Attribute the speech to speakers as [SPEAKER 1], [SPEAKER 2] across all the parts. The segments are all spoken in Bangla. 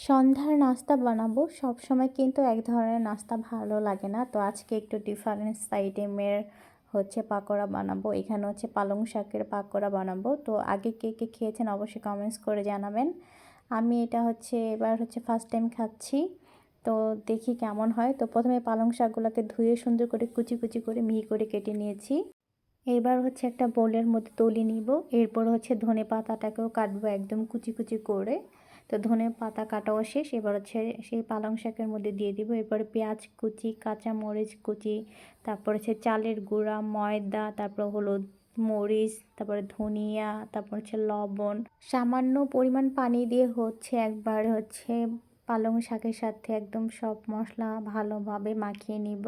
[SPEAKER 1] সন্ধ্যার নাস্তা বানাবো। সবসময় কিন্তু এক ধরনের নাস্তা ভালো লাগে না। তো আজকে একটু ডিফারেন্স আইটেমের পাকোড়া বানাবো। এখানে পালং শাকের পাকোড়া বানাবো। তো আগে কে, কে খেয়েছেন অবশ্যই কমেন্টস করে জানাবেন। আমি এটা এবার ফার্স্ট টাইম খাচ্ছি। তো দেখি কেমন হয়। তো প্রথমে পালং শাকগুলোকে ধুয়ে সুন্দর করে কুচি, কুচি করে মিহি করে কেটে নিয়েছি। এবার একটা বোলের মধ্যে তুলে নিব। এরপর ধনেপাতাটাকেও কাটবো একদম কুচি, কুচি করে। তো ধনেপাতা কাটাও শেষ। এবার সেই পালং শাকের মধ্যে দিয়ে দিব। এরপরে পেঁয়াজ কুচি, কাঁচামরিচ কুচি, তারপর চালের গুঁড়া, ময়দা, তারপর হলুদ, মরিচ, তারপরে ধনিয়া, তারপর লবণ, সামান্য পরিমাণ পানি দিয়ে একবার পালং শাকের সাথে একদম সব মশলা ভালোভাবে মাখিয়ে নিব।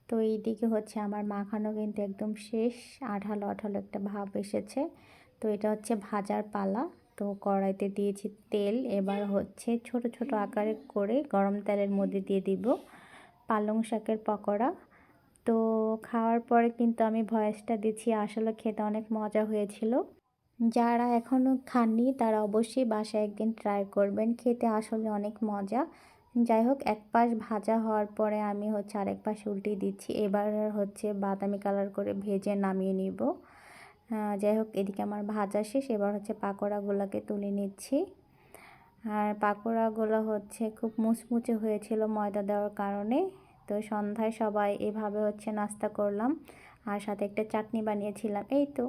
[SPEAKER 1] তো এইদিকে আমার মাখানো কিন্তু একদম শেষ। আঠালো আঠালো একটা ভাব এসেছে। তো এটা ভাজার পালা। তো কড়াইতে দিয়েছি তেল। এবার ছোট ছোট আকারে করে গরম তেলের মধ্যে দিয়ে দিব পালং শাকের পকোড়া। তো খাওয়ার পরে কিন্তু আমি ভয়েসটা দিচ্ছি, আসলে খেতে অনেক মজা হয়েছিল। যারা এখনও খাননি তারা অবশ্যই বাসায় একদিন ট্রাই করবেন, খেতে আসলে অনেক মজা। যাই হোক, এক পাশ ভাজা হওয়ার পরে আমি আরেক পাশ উল্টিয়ে দিচ্ছি। এবার বাদামি কালার করে ভেজে নামিয়ে নিব। যাই হোক, এদিকে আমার ভাজা শেষ। এবার পাকোড়াগুলোকে তুলে নিচ্ছি। আর পাকোড়াগুলো খুব মুচমুচে হয়েছিল ময়দা দেওয়ার কারণে। তো সন্ধ্যায় সবাই এভাবে নাস্তা করলাম। আর সাথে একটা চাটনি বানিয়েছিলাম। এই তো।